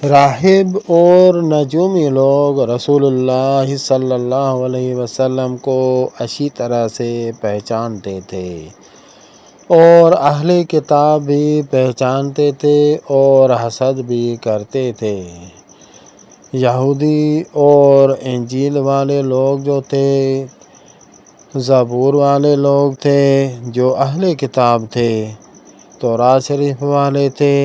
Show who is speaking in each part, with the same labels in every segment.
Speaker 1: راہب اور نجومی لوگ رسول اللہ صلی اللہ علیہ وسلم کو اچھی طرح سے پہچانتے تھے اور اہل کتاب بھی پہچانتے تھے اور حسد بھی کرتے تھے۔ یہودی اور انجیل والے لوگ جو تھے، زبور والے لوگ تھے جو اہل کتاب تھے، تورات شریف والے تھے،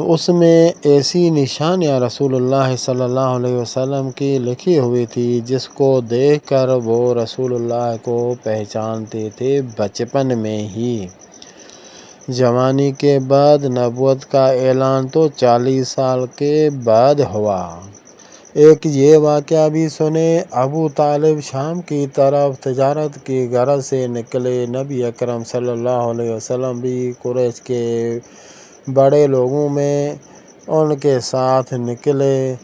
Speaker 1: اس میں ایسی نشانیاں رسول اللہ صلی اللہ علیہ وسلم کی لکھی ہوئی تھی جس کو دیکھ کر وہ رسول اللہ کو پہچانتے تھے بچپن میں ہی۔ جوانی کے بعد نبوت کا اعلان تو 40 سال کے بعد ہوا۔ ایک یہ واقعہ بھی سنیں۔ ابو طالب شام کی طرف تجارت کی غرض سے نکلے۔ نبی اکرم صلی اللہ علیہ وسلم بھی قریش کے بڑے لوگوں میں ان کے ساتھ نکلے۔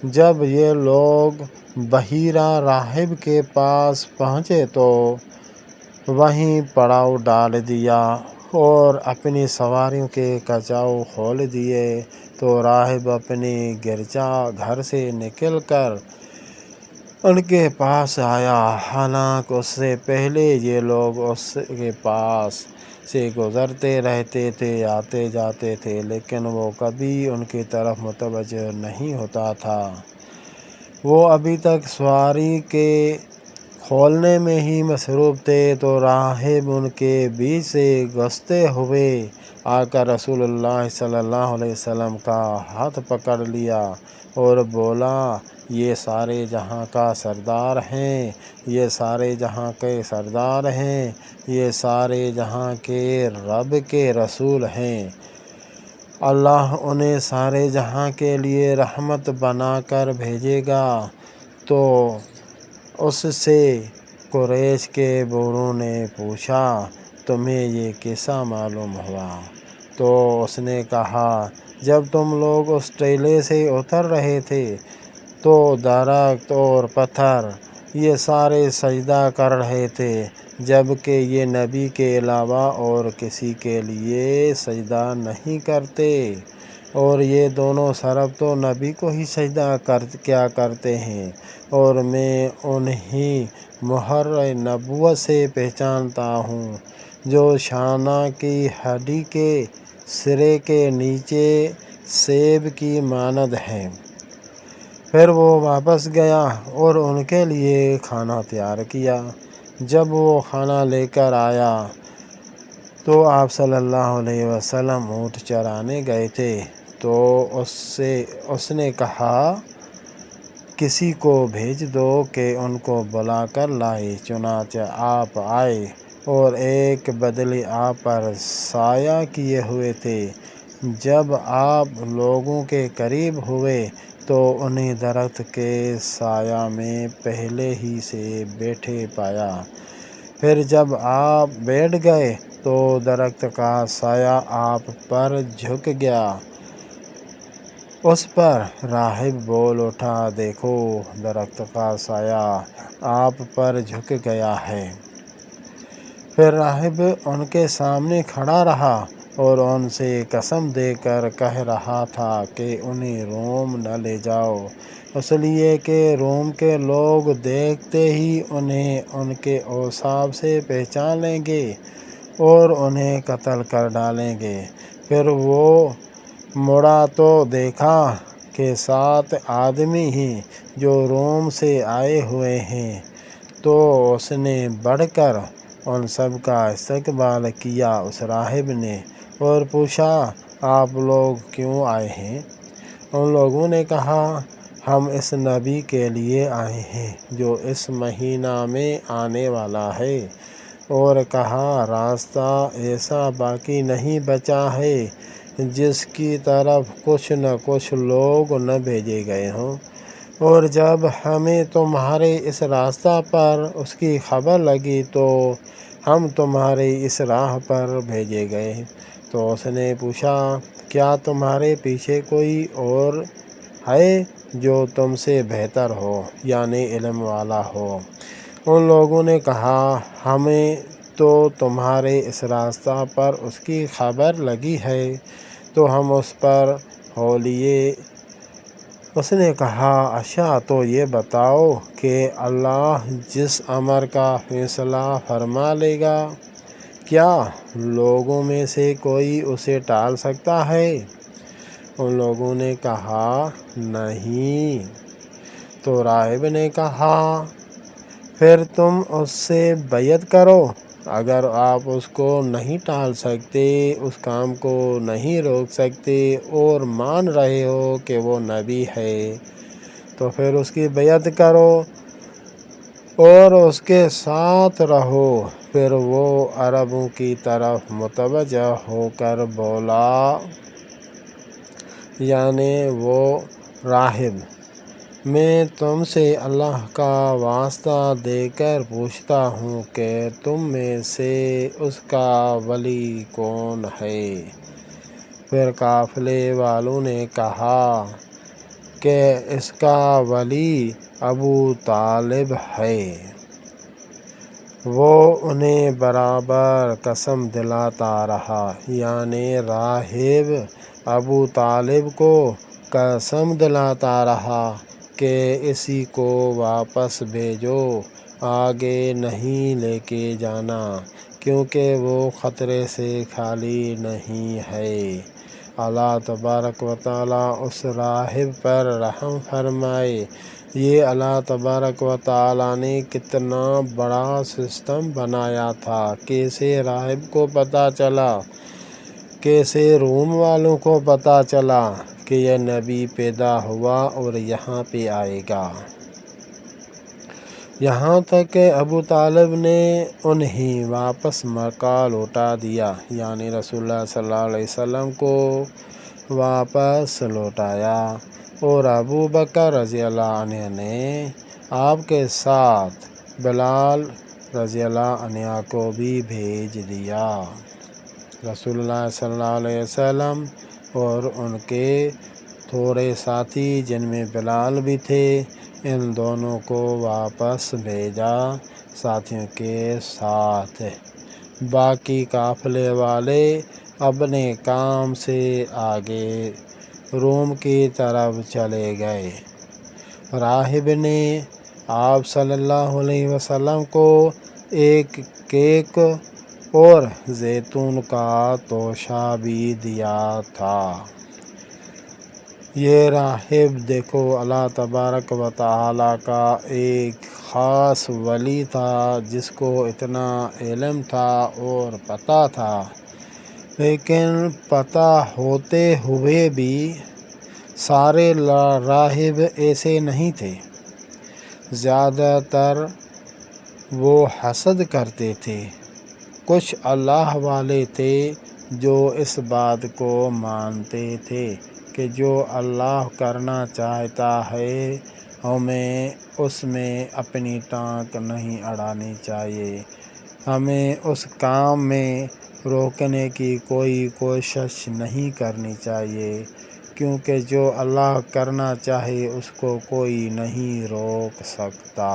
Speaker 1: جب یہ لوگ بحیرہ راہب کے پاس پہنچے تو وہیں پڑاؤ ڈال دیا اور اپنی سواریوں کے کچاؤ کھول دیے تو راہب اپنی گرجا گھر سے نکل کر ان کے پاس آیا۔ حالانکہ اس سے پہلے یہ لوگ اس کے پاس سے گزرتے رہتے تھے، آتے جاتے تھے، لیکن وہ کبھی ان کی طرف متوجہ نہیں ہوتا تھا۔ وہ ابھی تک سواری کے کھولنے میں ہی مصروف تھے تو راہب ان کے بیچ سے گزرتے ہوئے آ کر رسول اللہ صلی اللہ علیہ وسلم کا ہاتھ پکڑ لیا اور بولا، یہ سارے جہاں کا سردار ہیں، یہ سارے جہاں کے سردار ہیں، یہ سارے جہاں کے رب کے رسول ہیں۔ اللہ انہیں سارے جہاں کے لیے رحمت بنا کر بھیجے گا۔ تو اس سے قریش کے بوڑھوں نے پوچھا، تمہیں یہ کیسا معلوم ہوا؟ تو اس نے کہا، جب تم لوگ اس ٹیلے سے اتر رہے تھے تو درخت اور پتھر یہ سارے سجدہ کر رہے تھے، جبکہ یہ نبی کے علاوہ اور کسی کے لیے سجدہ نہیں کرتے، اور یہ دونوں صرف تو نبی کو ہی سجدہ کیا کرتے ہیں، اور میں انہیں مہر نبوت سے پہچانتا ہوں جو شانہ کی ہڈی کے سرے کے نیچے سیب کی مانند ہے۔ پھر وہ واپس گیا اور ان کے لیے کھانا تیار کیا۔ جب وہ کھانا لے کر آیا تو آپ صلی اللہ علیہ وسلم اونٹ چرانے گئے تھے، تو اس نے کہا، کسی کو بھیج دو کہ ان کو بلا کر لائے۔ چنانچہ آپ آئے اور ایک بدلے آپ پر سایہ کیے ہوئے تھے۔ جب آپ لوگوں کے قریب ہوئے تو انہیں درخت کے سایہ میں پہلے ہی سے بیٹھے پایا۔ پھر جب آپ بیٹھ گئے تو درخت کا سایہ آپ پر جھک گیا۔ اس پر راہب بول اٹھا، دیکھو، درخت کا سایہ آپ پر جھک گیا ہے۔ پھر راہب ان کے سامنے کھڑا رہا اور ان سے قسم دے کر کہہ رہا تھا کہ انہیں روم نہ لے جاؤ، اس لیے کہ روم کے لوگ دیکھتے ہی انہیں ان کے اوصاف سے پہچان لیں گے اور انہیں قتل کر ڈالیں گے۔ پھر وہ مڑا تو دیکھا کہ 7 آدمی ہیں جو روم سے آئے ہوئے ہیں۔ تو اس نے بڑھ کر ان سب کا استقبال کیا۔ اس راہب نے اور پوچھا، آپ لوگ کیوں آئے ہیں؟ ان لوگوں نے کہا، ہم اس نبی کے لیے آئے ہیں جو اس مہینہ میں آنے والا ہے، اور کہا، راستہ ایسا باقی نہیں بچا ہے جس کی طرف کچھ نہ کچھ لوگ نہ بھیجے گئے ہوں، اور جب ہمیں تمہارے اس راستہ پر اس کی خبر لگی تو ہم تمہاری اس راہ پر بھیجے گئے۔ تو اس نے پوچھا، کیا تمہارے پیچھے کوئی اور ہے جو تم سے بہتر ہو، یعنی علم والا ہو؟ ان لوگوں نے کہا، ہمیں تو تمہارے اس راستہ پر اس کی خبر لگی ہے تو ہم اس پر ہو لیے اس نے کہا اچھا تو یہ بتاؤ کہ اللہ جس امر کا فیصلہ فرما لے گا کیا لوگوں میں سے کوئی اسے ٹال سکتا ہے؟ ان لوگوں نے کہا نہیں۔ تو راہب نے کہا پھر تم اس سے بیعت کرو، اگر آپ اس کو نہیں ٹال سکتے، اس کام کو نہیں روک سکتے اور مان رہے ہو کہ وہ نبی ہے تو پھر اس کی بیعت کرو اور اس کے ساتھ رہو۔ پھر وہ عربوں کی طرف متوجہ ہو کر بولا، یعنی وہ راہب، میں تم سے اللہ کا واسطہ دے کر پوچھتا ہوں کہ تم میں سے اس کا ولی کون ہے؟ پھر قافلے والوں نے کہا کہ اس کا ولی ابو طالب ہے۔ وہ انہیں برابر قسم دلاتا رہا، یعنی راہب ابو طالب کو قسم دلاتا رہا کہ اسی کو واپس بھیجو، آگے نہیں لے کے جانا، کیونکہ وہ خطرے سے خالی نہیں ہے۔ اللہ تبارک و تعالیٰ اس راہب پر رحم فرمائے۔ یہ اللہ تبارک و تعالیٰ نے کتنا بڑا سسٹم بنایا تھا۔ کیسے راہب کو پتہ چلا، کیسے روم والوں کو پتہ چلا کہ یہ نبی پیدا ہوا اور یہاں پہ آئے گا، یہاں تک کہ ابو طالب نے انہیں واپس مکہ لوٹا دیا، یعنی رسول اللہ صلی اللہ علیہ وسلم کو واپس لوٹایا، اور ابو بکر رضی اللہ عنہ نے آپ کے ساتھ بلال رضی اللہ عنہ کو بھی بھیج دیا۔ رسول اللہ صلی اللہ علیہ وسلم اور ان کے تھوڑے ساتھی جن میں بلال بھی تھے، ان دونوں کو واپس بھیجا ساتھیوں کے ساتھ۔ باقی قافلے والے اپنے کام سے آگے روم کی طرف چلے گئے۔ راہب نے آپ صلی اللہ علیہ وسلم کو ایک کیک اور زیتون کا توشہ بھی دیا تھا۔ یہ راہب دیکھو اللہ تبارک و تعالیٰ کا ایک خاص ولی تھا جس کو اتنا علم تھا اور پتہ تھا، لیکن پتہ ہوتے ہوئے بھی سارے راہب ایسے نہیں تھے۔ زیادہ تر وہ حسد کرتے تھے۔ کچھ اللہ والے تھے جو اس بات کو مانتے تھے کہ جو اللہ کرنا چاہتا ہے ہمیں اس میں اپنی ٹانگ نہیں اڑانی چاہیے، ہمیں اس کام میں روکنے کی کوئی کوشش نہیں کرنی چاہیے، کیونکہ جو اللہ کرنا چاہے اس کو کوئی نہیں روک سکتا۔